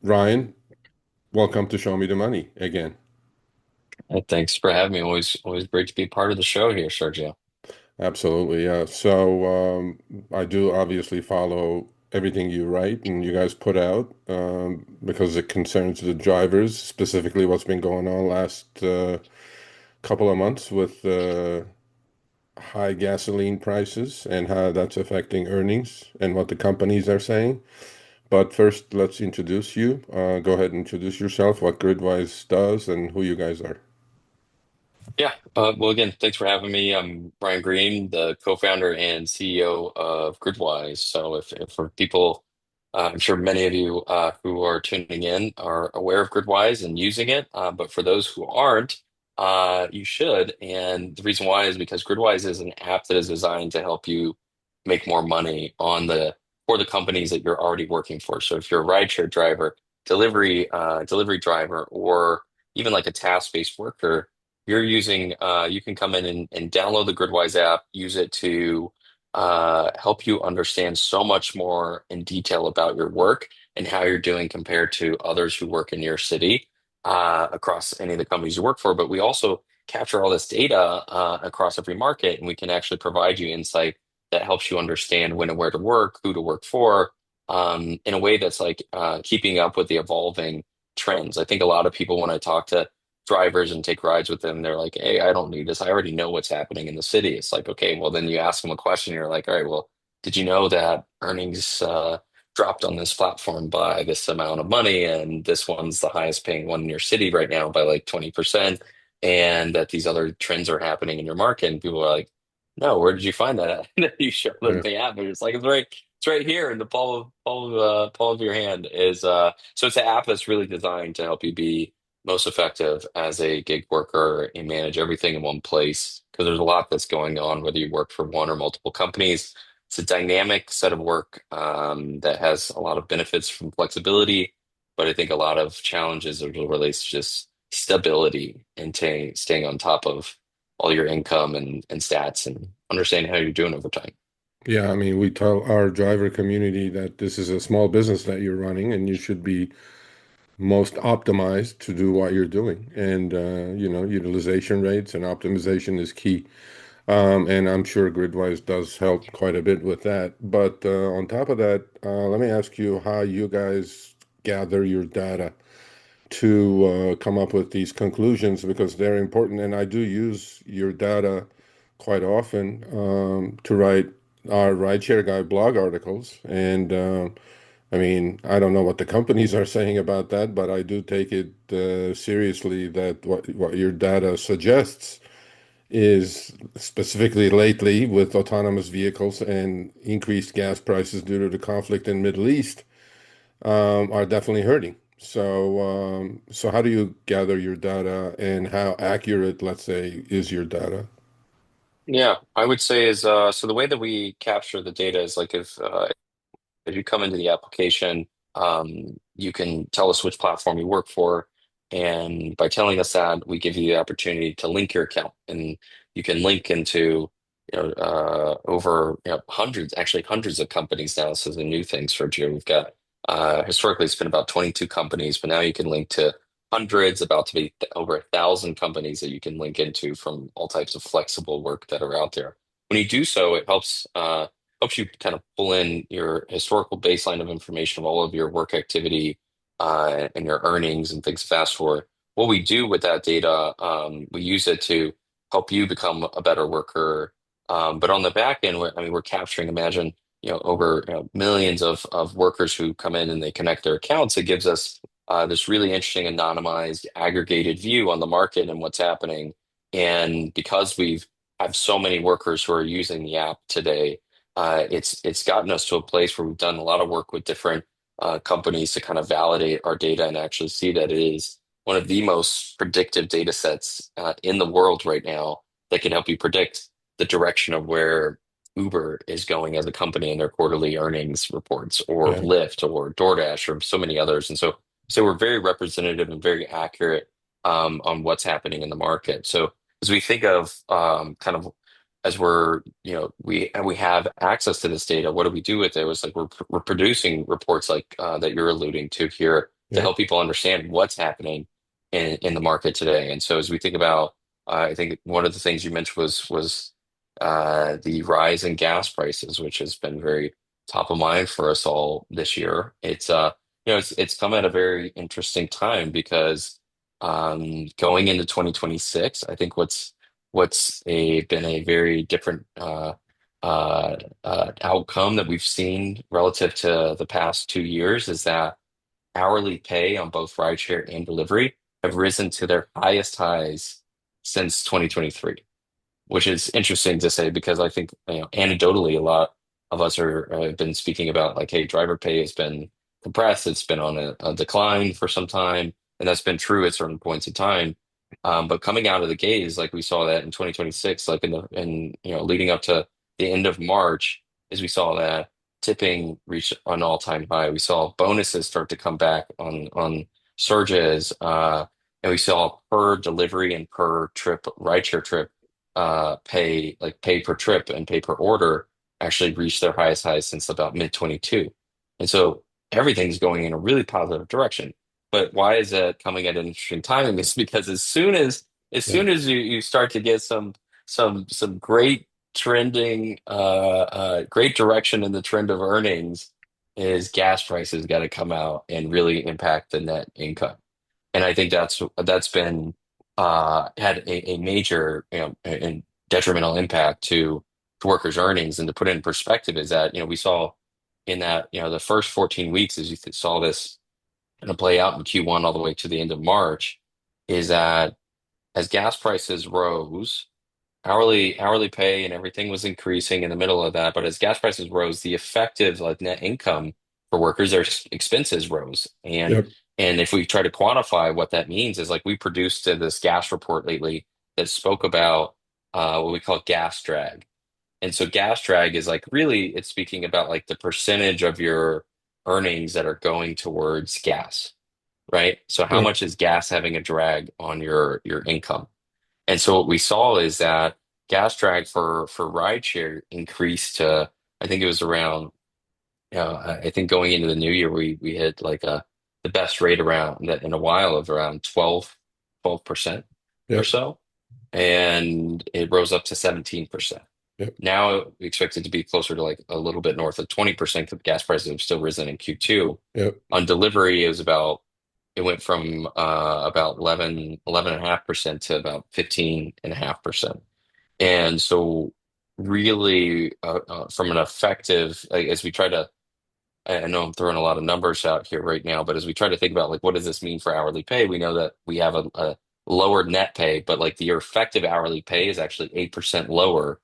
Ryan, welcome to Show Me the Money again. Thanks for having me. Always great to be part of the show here, Sergio. Absolutely, yeah. I do obviously follow everything you write and you guys put out because it concerns the drivers, specifically what's been going on last couple of months with high gasoline prices and how that's affecting earnings and what the companies are saying. But first, let's introduce you. Go ahead and introduce yourself, what Gridwise does, and who you guys are. Yeah. Well, again, thanks for having me. I'm Ryan Green, the co-founder and CEO of Gridwise. So, if for people, I'm sure many of you who are tuning in are aware of Gridwise and using it. But for those who aren't, you should. And the reason why is because Gridwise is an app that is designed to help you make more money for the companies that you're already working for. So, if you're a rideshare driver, delivery driver, or even like a task-based worker you can come in and download the Gridwise app, use it to help you understand so much more in detail about your work and how you're doing compared to others who work in your city across any of the companies you work for. But we also capture all this data across every market, and we can actually provide you insight that helps you understand when and where to work, who to work for, in a way that's like keeping up with the evolving trends. I think a lot of people, when I talk to drivers and take rides with them, they're like, "Hey, I don't need this. I already know what's happening in the city." It's like, okay, well, then you ask them a question. You're like, all right, well, did you know that earnings dropped on this platform by this amount of money, and this one's the highest paying one in your city right now by like 20%, and that these other trends are happening in your market? And people are like, "No, where did you find that at?" And then you show them Yeah. the app, and it's like it's right here in the palm of your hand. So it's an app that's really designed to help you be most effective as a gig worker and manage everything in one place because there's a lot that's going on, whether you work for one or multiple companies. It's a dynamic set of work that has a lot of benefits from flexibility, but I think a lot of challenges as it relates to just stability and staying on top of all your income and stats and understanding how you're doing over time. Yeah, I mean, we tell our driver community that this is a small business that you're running and you should be most optimized to do what you're doing. And, utilization rates and optimization is key. And I'm sure Gridwise does help quite a bit with that. But on top of that, let me ask you how you guys gather your data to come up with these conclusions because they're important. And I do use your data quite often to write our Rideshare Guy blog articles. And I mean, I don't know what the companies are saying about that, but I do take it seriously that what your data suggests is specifically lately with autonomous vehicles and increased gas prices due to the conflict in Middle East are definitely hurting. So how do you gather your data and how accurate, let's say, is your data? Yeah, I would say is so the way that we capture the data is like if you come into the application, you can tell us which platform you work for. And by telling us that, we give you the opportunity to link your account. And you can link into, over, hundreds of companies now. This is a new thing, Sergio. We've got, historically, it's been about 22 companies, but now you can link to hundreds, about to be over 1,000 companies that you can link into from all types of flexible work that are out there. When you do so, it helps you kind of pull in your historical baseline of information of all of your work activity and your earnings and things fast forward. What we do with that data, we use it to help you become a better worker. But on the back end, we're capturing, imagine, over millions of workers who come in and they connect their accounts. It gives us this really interesting anonymized, aggregated view on the market and what's happening. And because we've have so many workers who are using the app today, it's gotten us to a place where we've done a lot of work with different companies to kind of validate our data and actually see that it is one of the most predictive data sets in the world right now that can help you predict the direction of where Uber is going as a company in their quarterly earnings reports, or Yeah. Lyft, or DoorDash, or so many others. And so we're very representative and very accurate on what's happening in the market. So as we think of kind of as we have access to this data, what do we do with it? It was like we're producing reports like that you're alluding to here to Yep. help people understand what's happening in the market today. And so as we think about, I think one of the things you mentioned was the rise in gas prices, which has been very top of mind for us all this year. It's come at a very interesting time because going into 2026, I think what's been a very different uh, outcome that we've seen relative to the past 2 years is that hourly pay on both rideshare and delivery have risen to their highest highs since 2023, which is interesting to say because I think, anecdotally, a lot of us are have been speaking about like, hey, driver pay has been compressed, it's been on a decline for some time, and that's been true at certain points in time. But coming out of the gates, like we saw that in 2026, like leading up to the end of March, as we saw that tipping reach an all-time high. We saw bonuses start to come back on surges, and we saw per delivery and per trip, rideshare trip pay per trip and pay per order actually reached their highest highs since about mid 22. And so everything's going in a really positive direction. But why is that coming at an interesting timing? Is because as Yeah. soon as you start to get some great trending great direction in the trend of earnings, is gas prices got to come out and really impact the net income. And I think that's been had a major, and detrimental impact to workers' earnings. And to put it in perspective, is that we saw in that the first 14 weeks, as you saw this kind of play out in Q1 all the way to the end of March, is that as gas prices rose, hourly pay and everything was increasing in the middle of that. But as gas prices rose, the effective like net income for workers, their expenses rose. Yep. And if we try to quantify what that means, is like we produced this gas report lately that spoke about what we call gas drag. And so gas drag is like really it's speaking about like the percentage of your earnings that are going towards gas, right? So how Yep. much is gas having a drag on your income? And so what we saw is that gas drag for rideshare increased to, I think it was around, I think going into the new year, we hit like the best rate around that in a while of around 12% or Yep. so. And it rose up to 17%. Yep. Now we expect it to be closer to like a little bit north of 20% because gas prices have still risen in Q2. Yep. On delivery, it went from about 11.5% to about 15.5%. And so really from an effective, like, as we try to, I know I'm throwing a lot of numbers out here right now, but as we try to think about like what does this mean for hourly pay, we know that we have a lower net pay, but like your effective hourly pay is actually 8% lower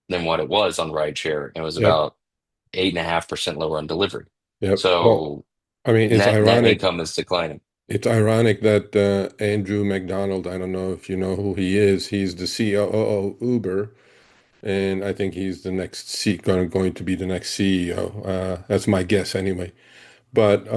than what it was on rideshare. It was Yep. about 8.5% lower on delivery. Yep. Well, So I mean, net income is declining. It's ironic that Andrew McDonald, I don't know if you know who he is. He's the COO of Uber, and I think he's the next going to be the next CEO. That's my guess anyway. But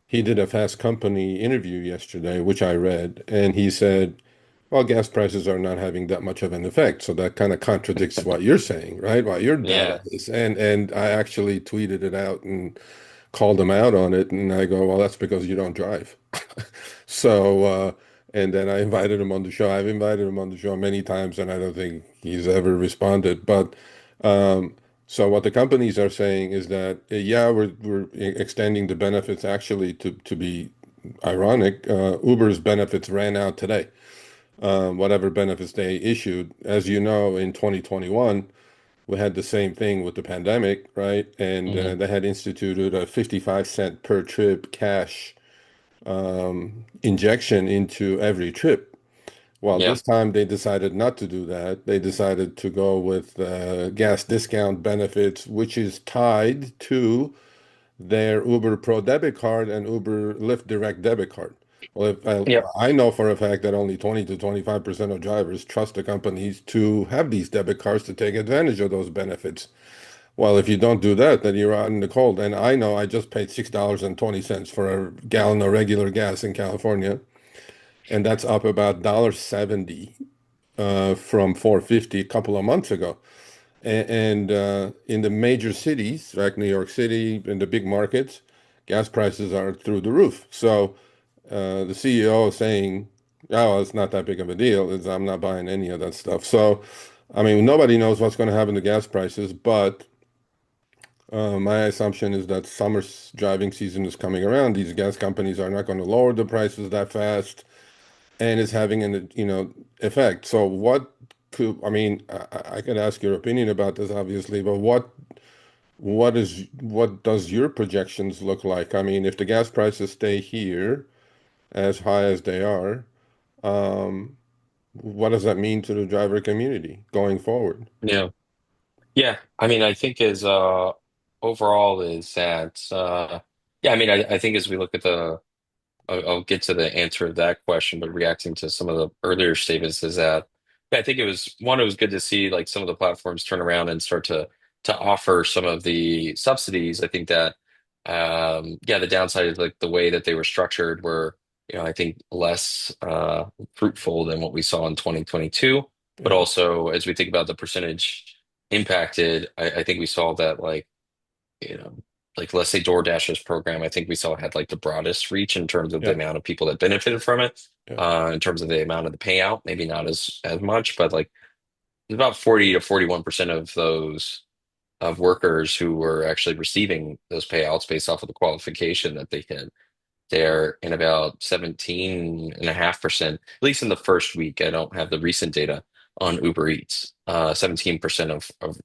he did a Fast Company interview yesterday, which I read, and he said, well, gas prices are not having that much of an effect. So that kind of contradicts what you're saying, right? What your data Yeah. is. And I actually tweeted it out and called him out on it. And I go, well, that's because you don't drive. So, and then I invited him on the show. I've invited him on the show many times, and I don't think he's ever responded. But um, so what the companies are saying is that, yeah, we're extending the benefits actually to be ironic. Uber's benefits ran out today, whatever benefits they issued. As you know, in 2021, we had the same thing with the pandemic, right? And Hmm. they had instituted a 55 cent per trip cash injection into every trip. Well, Yeah. this time they decided not to do that. They decided to go with gas discount benefits, which is tied to their Uber Pro debit card and Uber Lyft Direct debit card. Well, if Yep. I know for a fact that only 20 to 25% of drivers trust the companies to have these debit cards to take advantage of those benefits. Well, if you don't do that, then you're out in the cold. And I know I just paid $6.20 for a gallon of regular gas in California, and that's up about $1.70 from 4.50 a couple of months ago. And in the major cities, like New York City, in the big markets, gas prices are through the roof. So the CEO is saying, "Oh, it's not that big of a deal. I'm not buying any of that stuff." So, I mean, nobody knows what's going to happen to gas prices, but my assumption is that driving season is coming around. These gas companies are not going to lower the prices that fast, and it's having an, effect. So I mean, I could ask your opinion about this, obviously, but what does your projections look like? I mean, if the gas prices stay here as high as they are, um, what does that mean to the driver community going forward? Yeah. Yeah. I mean, I think is overall is that yeah, I mean, I think as we look at I'll get to the answer of that question, but reacting to some of the earlier statements is that yeah, I think it was good to see like some of the platforms turn around and start to offer some of the subsidies. I think that yeah, the downside is like the way that they were structured were, I think less fruitful than what we saw in 2022. But Yeah, also as we think about the percentage impacted, I think we saw that you know, like let's say DoorDash's program, I think we saw had like the broadest reach in terms of the yeah, amount of people that benefited from it, yeah, in terms of the amount of the payout, maybe not as much, but like about 40 to 41% of those of workers who were actually receiving those payouts based off of the qualification that they hit. They're in about 17.5%, at least in the first week. I don't have the recent data on Uber Eats. 17% of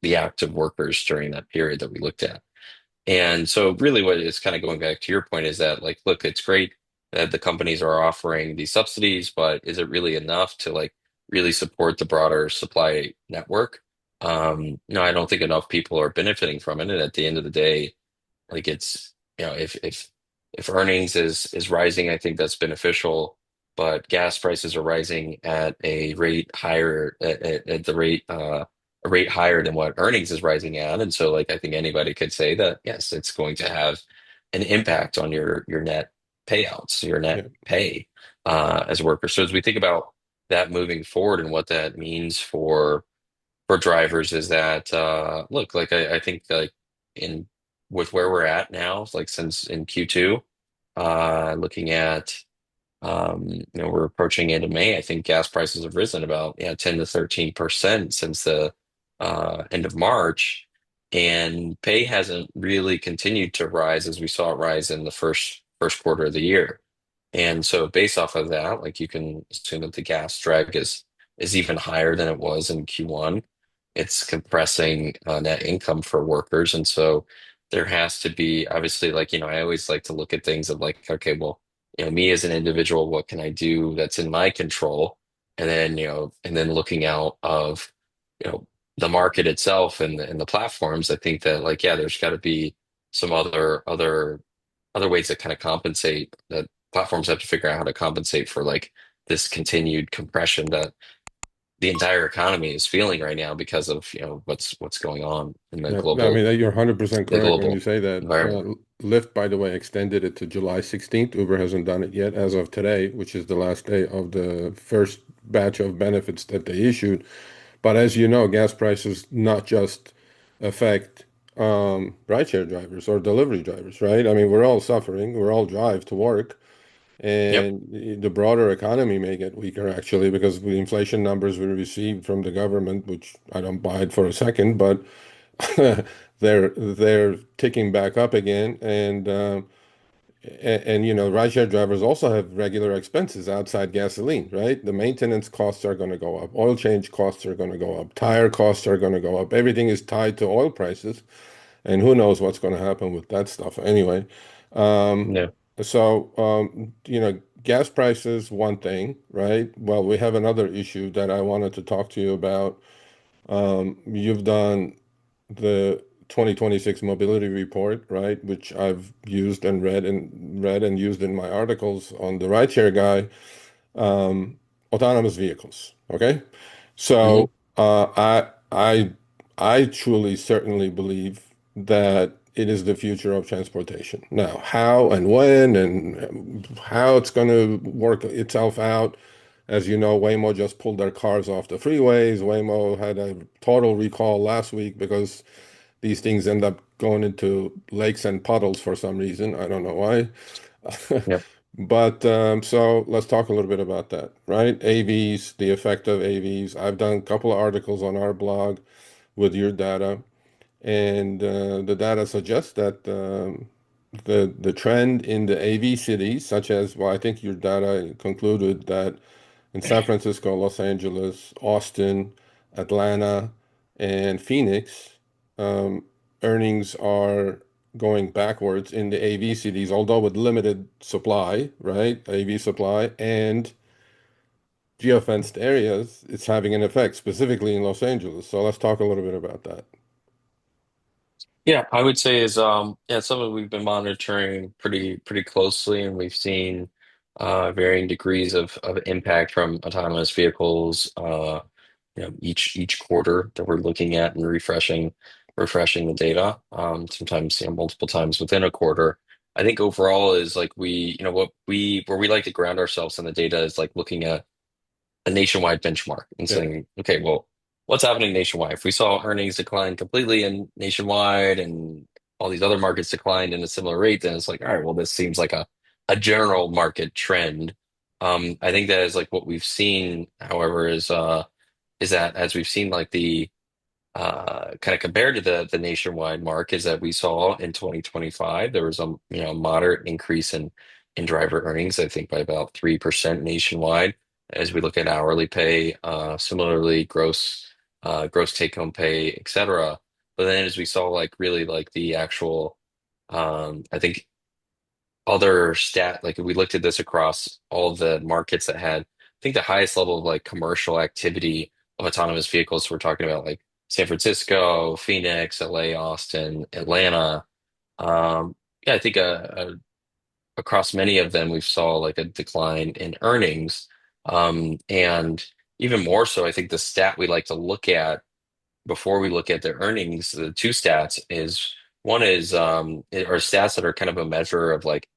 the active workers during that period that we looked at. And so really what is kind of going back to your point is that like, look, it's great that the companies are offering these subsidies, but is it really enough to like really support the broader supply network? No, I don't think enough people are benefiting from it. And at the end of the day, like it's, if earnings is rising, I think that's beneficial, but gas prices are rising at a rate higher at the rate a rate higher than what earnings is rising at. And so like I think anybody could say that yes, it's going to have an impact on your net payouts, your net yeah, pay as a worker. So as we think about that moving forward and what that means for drivers is that look, like I think like in with where we're at now, like since in Q2, looking at we're approaching end of May. I think gas prices have risen about 10 to 13% since the end of March, and pay hasn't really continued to rise as we saw it rise in the first quarter of the year. And so based off of that, like you can assume that the gas drag is even higher than it was in Q1. It's compressing net income for workers. And so there has to be obviously like, I always like to look at things of like, okay, well, me as an individual, what can I do that's in my control? And then, and then looking out of, the market itself and the platforms, I think that like, yeah, there's got to be some other ways that kind of compensate that platforms have to figure out how to compensate for like this continued compression that the entire economy is feeling right now because of what's going on in yeah. I mean, you're 100% the correct when you global say that. environment. Lyft, by the way, extended it to July 16th. Uber hasn't done it yet as of today, which is the last day of the first batch of benefits that they issued. But as you know, gas prices not just affect rideshare drivers or delivery drivers, right? I mean, we're all suffering. We're all drive to work. Yep. And the broader economy may get weaker actually because the inflation numbers we received from the government, which I don't buy it for a second, but they're ticking back up again. And rideshare drivers also have regular expenses outside gasoline, right? The maintenance costs are going to go up, oil change costs are going to go up, tire costs are going to go up. Everything is tied to oil prices, and who knows what's going to happen with that stuff anyway. Um, Yeah. so, gas prices, one thing, right? Well, we have another issue that I wanted to talk to you about. You've done the 2026 mobility report, right? Which I've used and read and used in my articles on the Rideshare Guy, autonomous vehicles. Okay. Hmm. So I truly certainly believe that it is the future of transportation. Now, how and when and how it's going to work itself out. As you know, Waymo just pulled their cars off the freeways. Waymo had a total recall last week because these things end up going into lakes and puddles for some reason. I don't know why. Yep. But so let's talk a little bit about that, right? AVs, the effect of AVs. I've done a couple of articles on our blog with your data, and the data suggests that the trend in the AV cities, such as, well, I think your data concluded that in San Francisco, Los Angeles, Austin, Atlanta, and Phoenix, um, earnings are going backwards in the AV cities, although with limited supply, right? AV supply and geofenced areas, it's having an effect, specifically in Los Angeles. So let's talk a little bit about that. Yeah, I would say is yeah, something we've been monitoring pretty closely, and we've seen varying degrees of impact from autonomous vehicles each quarter that we're looking at and refreshing the data, sometimes multiple times within a quarter. I think overall is like we you know what we where we like to ground ourselves in the data is like looking at a nationwide benchmark and Yeah. saying, okay, well, what's happening nationwide? If we saw earnings decline completely in nationwide and all these other markets declined in a similar rate, then it's like, all right, well, this seems like a general market trend. I think that is like what we've seen, however, is that as we've seen like the kind of compared to the nationwide mark is that we saw in 2025 there was a moderate increase in driver earnings, I think by about 3% nationwide as we look at hourly pay, similarly gross take home pay, etc. But then as we saw like really like the actual I think other stat, like if we looked at this across all the markets that had, I think the highest level of like commercial activity of autonomous vehicles, we're talking about like San Francisco, Phoenix, LA, Austin, Atlanta. Yeah, I think across many of them, we saw like a decline in earnings. And even more so, I think the stat we like to look at before we look at the earnings, the two stats is one is are stats that are kind of a measure of like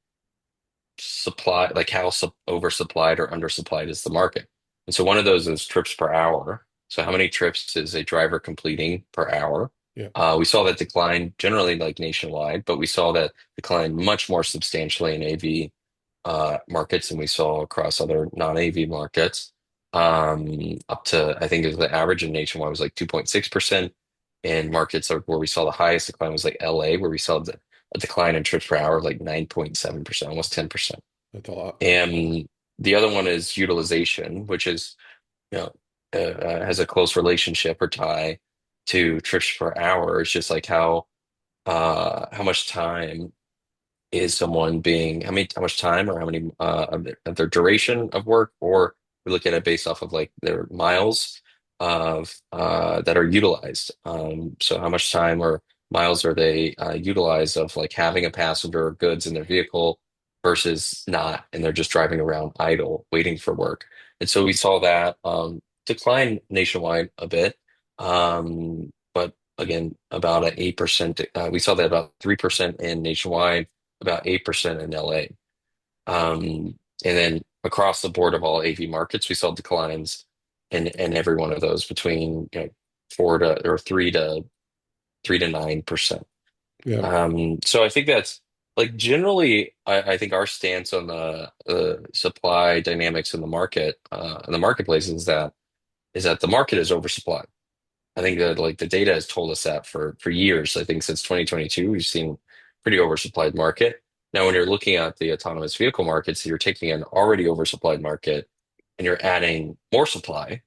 supply, like how oversupplied or undersupplied is the market. And so one of those is trips per hour. So how many trips is a driver completing per hour? Yeah. We saw that decline generally like nationwide, but we saw that decline much more substantially in AV markets than we saw across other non-AV markets. Up to, I think it was the average in nationwide was like 2.6%. In markets where we saw the highest decline was like LA, where we saw a decline in trips per hour of like 9.7%, almost 10%. That's a lot. And the other one is utilization, which is, you know, has a close relationship or tie to trips per hour. It's just like how much time is someone being how much time or how many of their duration of work, or we look at it based off of like their miles of that are utilized. So how much time or miles are they utilized of like having a passenger or goods in their vehicle versus not, and they're just driving around idle waiting for work. And so we saw that decline nationwide a bit. But again, about an 8%. We saw that about 3% in nationwide, about 8% in LA. And then across the board of all AV markets, we saw declines in every one of those between 3 to 9%. Yeah. So I think that's like generally, I think our stance on the supply dynamics in the marketplace is that the market is oversupplied. I think that like the data has told us that for years. I think since 2022, we've seen pretty oversupplied market. Now, when you're looking at the autonomous vehicle markets, you're taking an already oversupplied market and you're adding more supply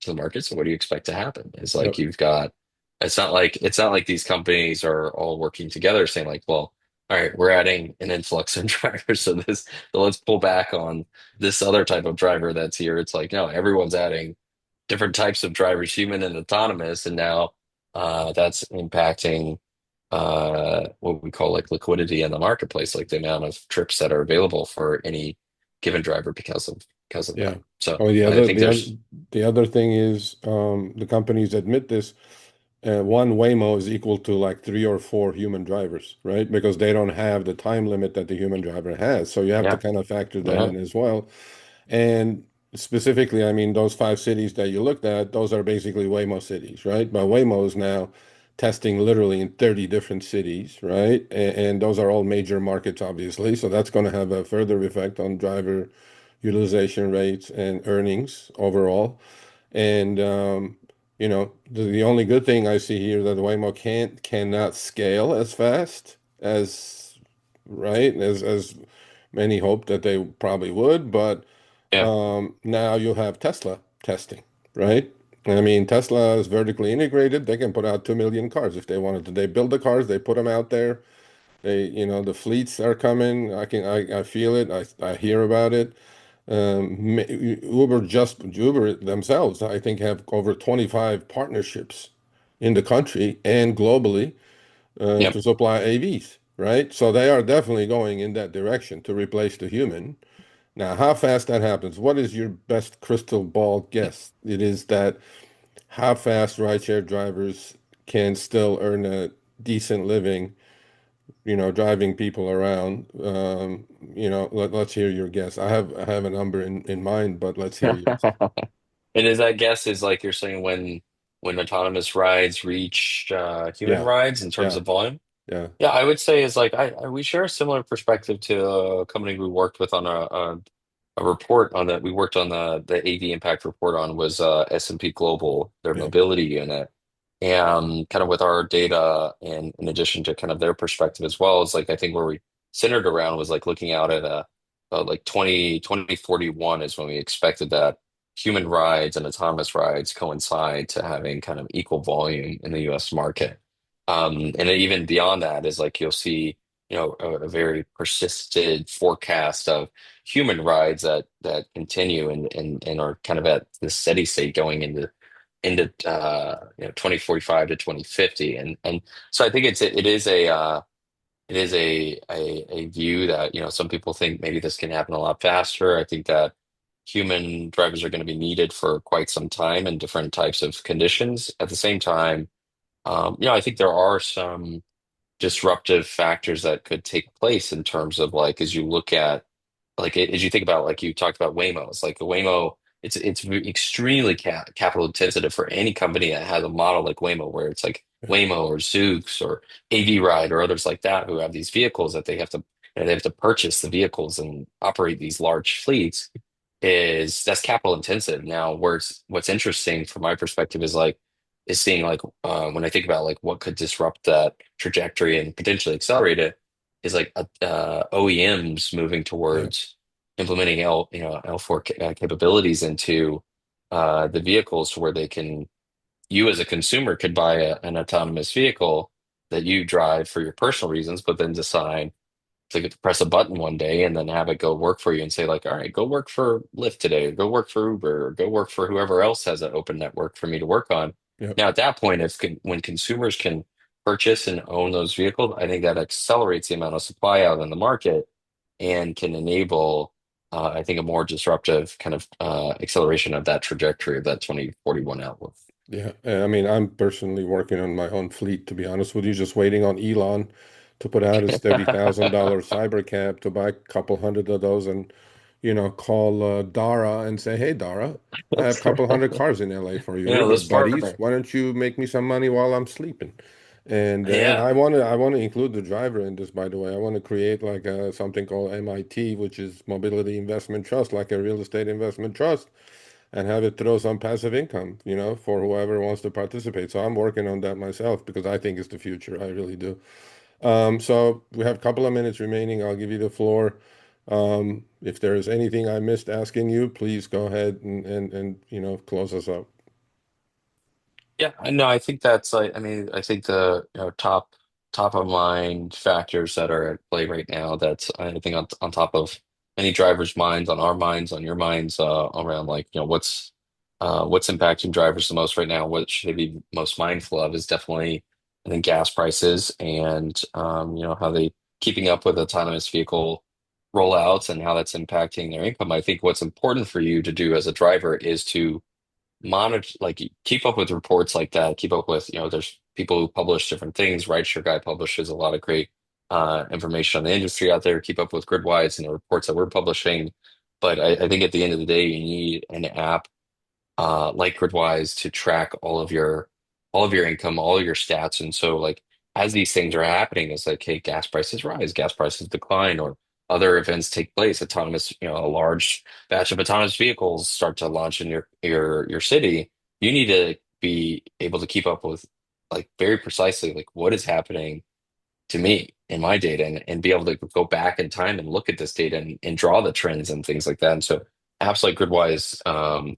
to the market. So what do you expect to happen? It's like Yep. you've got it's not like these companies are all working together saying like, well, all right, we're adding an influx of drivers, so let's pull back on this other type of driver that's here. It's like, no, everyone's adding different types of drivers, human and autonomous, and now that's impacting what we call like liquidity in the marketplace, like the amount of trips that are available for any given driver because of Yeah. that. So Oh, I think there's the other thing is the companies admit this. One Waymo is equal to like three or four human drivers, right? Because they don't have the time limit that the human driver has. So you have to yeah, kind of factor that yeah, in as well. And specifically, I mean, those five cities that you looked at, those are basically Waymo cities, right? But Waymos now, testing literally in 30 different cities, right? And those are all major markets, obviously. So that's going to have a further effect on driver utilization rates and earnings overall. And the only good thing I see here that Waymo cannot scale as fast as right as many hoped that they probably would, but Yeah. now you have Tesla testing, right? I mean, Tesla is vertically integrated. They can put out 2 million cars if they wanted to. They build the cars, they put them out there. The fleets are coming. I feel it. I hear about it. Uber themselves, I think, have over 25 partnerships in the country and globally Yep. to supply AVs, right? So they are definitely going in that direction to replace the human. Now, how fast that happens, what is your best crystal ball guess? It is that how fast rideshare drivers can still earn a decent living, driving people around. Let's hear your guess. I have a number in mind, but let's hear yours. And is that guess is like you're saying when autonomous rides reach human Yeah, rides in terms yeah, of volume? yeah, Yeah, I would say is like we share a similar perspective to a company we worked with on a report on that we worked on the AV impact report on was S&P Global, their yeah, mobility unit. And kind of with our data and in addition to kind of their perspective as well, is like I think where we centered around was like looking out at like 2041 is when we expected that human rides and autonomous rides coincide to having kind of equal volume in the US market. And then even beyond that is like you'll see, a very persisted forecast of human rides that continue and are kind of at the steady state going into 2045 to 2050. And so I think it is a view that, some people think maybe this can happen a lot faster. I think that human drivers are going to be needed for quite some time in different types of conditions. At the same time, I think there are some disruptive factors that could take place in terms of like as you look at like as you think about like you talked about Waymo, it's like the Waymo, it's extremely capital intensive for any company that has a model like Waymo, where it's like yeah, Waymo or Zoox or AV Ride or others like that who have these vehicles that they have to purchase the vehicles and operate these large fleets. Is that's capital intensive. Now, what's interesting from my perspective is seeing like when I think about like what could disrupt that trajectory and potentially accelerate it is like OEMs moving yeah, towards implementing L4 capabilities into the vehicles to where you as a consumer could buy an autonomous vehicle that you drive for your personal reasons, but then decide to get to press a button one day and then have it go work for you and say like, all right, go work for Lyft today, or go work for Uber, or go work for whoever else has an open network for me to work on. yeah. Now, at that point, when consumers can purchase and own those vehicles, I think that accelerates the amount of supply out in the market and can enable, I think, a more disruptive kind of acceleration of that trajectory of that 2041 outlook. Yeah, I mean, I'm personally working on my own fleet, to be honest with you, just waiting on Elon to put out his $30,000 cyber cab to buy a couple hundred of those and, call Dara and say, hey, Dara, I have a couple hundred cars in LA for you. We're Those good buddies. partner. Why don't you make me some money while I'm sleeping? And Yeah. I want to include the driver in this, by the way. I want to create like something called MIT, which is Mobility Investment Trust, like a real estate investment trust and have it throw some passive income, for whoever wants to participate. So I'm working on that myself because I think it's the future. I really do. So we have a couple of minutes remaining. I'll give you the floor. If there is anything I missed asking you, please go ahead and close us up. Yeah, I know. I think that's like, I mean, I think the top of mind factors that are at play right now. That's I think on top of any driver's minds, on our minds, on your minds, around like what's impacting drivers the most right now. What should they be most mindful of is definitely I think gas prices and how they keeping up with autonomous vehicle rollouts and how that's impacting their income. I think what's important for you to do as a driver is to monitor like keep up with reports like that, keep up with there's people who publish different things. Rideshare Guy publishes a lot of great information on the industry out there. Keep up with Gridwise and the reports that we're publishing. But I think at the end of the day you need an app like Gridwise to track all of your all of your income, all of your stats. And so like as these things are happening, it's like, hey, gas prices rise, gas prices decline, or other events take place, autonomous, a large batch of autonomous vehicles start to launch in your city. You need to be able to keep up with like very precisely like what is happening to me in my data, and be able to go back in time and look at this data and draw the trends and things like that. And so apps like Gridwise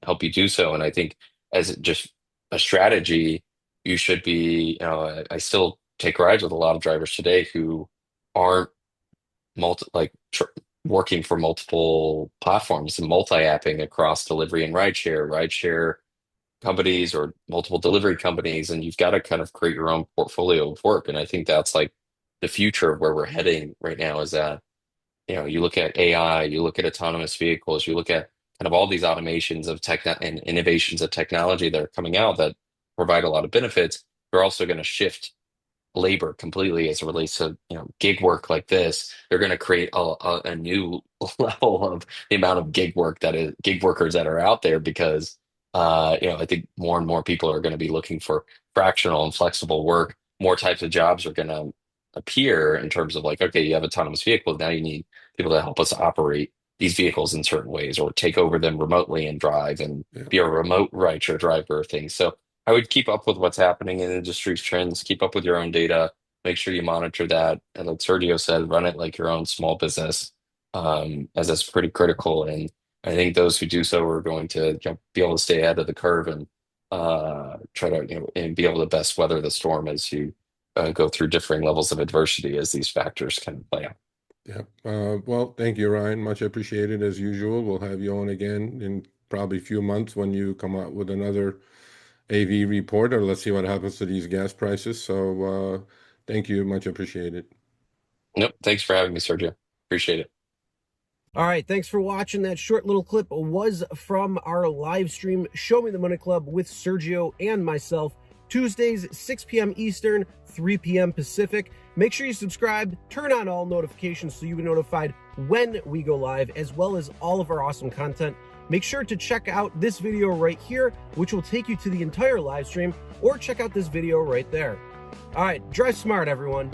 help you do so. And I think as just a strategy, you should be, I still take rides with a lot of drivers today who aren't like working for multiple platforms and multi-apping across delivery and rideshare companies or multiple delivery companies, and you've got to kind of create your own portfolio of work. And I think that's like the future of where we're heading right now is that, you look at AI, you look at autonomous vehicles, you look at kind of all these automations of tech and innovations of technology that are coming out that provide a lot of benefits. They're also going to shift labor completely as it relates to gig work like this. They're going to create a new level of the amount of gig work that is gig workers that are out there because I think more and more people are going to be looking for fractional and flexible work. More types of jobs are going to appear in terms of like, okay, you have autonomous vehicles, now you need people to help us operate these vehicles in certain ways or take over them remotely and drive and Yeah. be a remote rideshare driver thing. So I would keep up with what's happening in industry's trends, keep up with your own data, make sure you monitor that. And like Sergio said, run it like your own small business, as that's pretty critical. And I think those who do so are going to be able to stay ahead of the curve and try to, and be able to best weather the storm as you go through differing levels of adversity as these factors kind of play out. Yeah. Well, thank you, Ryan. Much appreciated as usual. We'll have you on again in probably a few months when you come out with another AV report, or let's see what happens to these gas prices. So, thank you. Much appreciated. Nope. Thanks for having me, Sergio. Appreciate it. All right, thanks for watching. That short little clip was from our live stream, Show Me the Money Club with Sergio and myself, Tuesdays, 6 p.m. Eastern, 3 p.m. Pacific. Make sure you subscribe, turn on all notifications so you get notified when we go live, as well as all of our awesome content. Make sure to check out this video right here, which will take you to the entire live stream, or check out this video right there. All right, drive smart, everyone.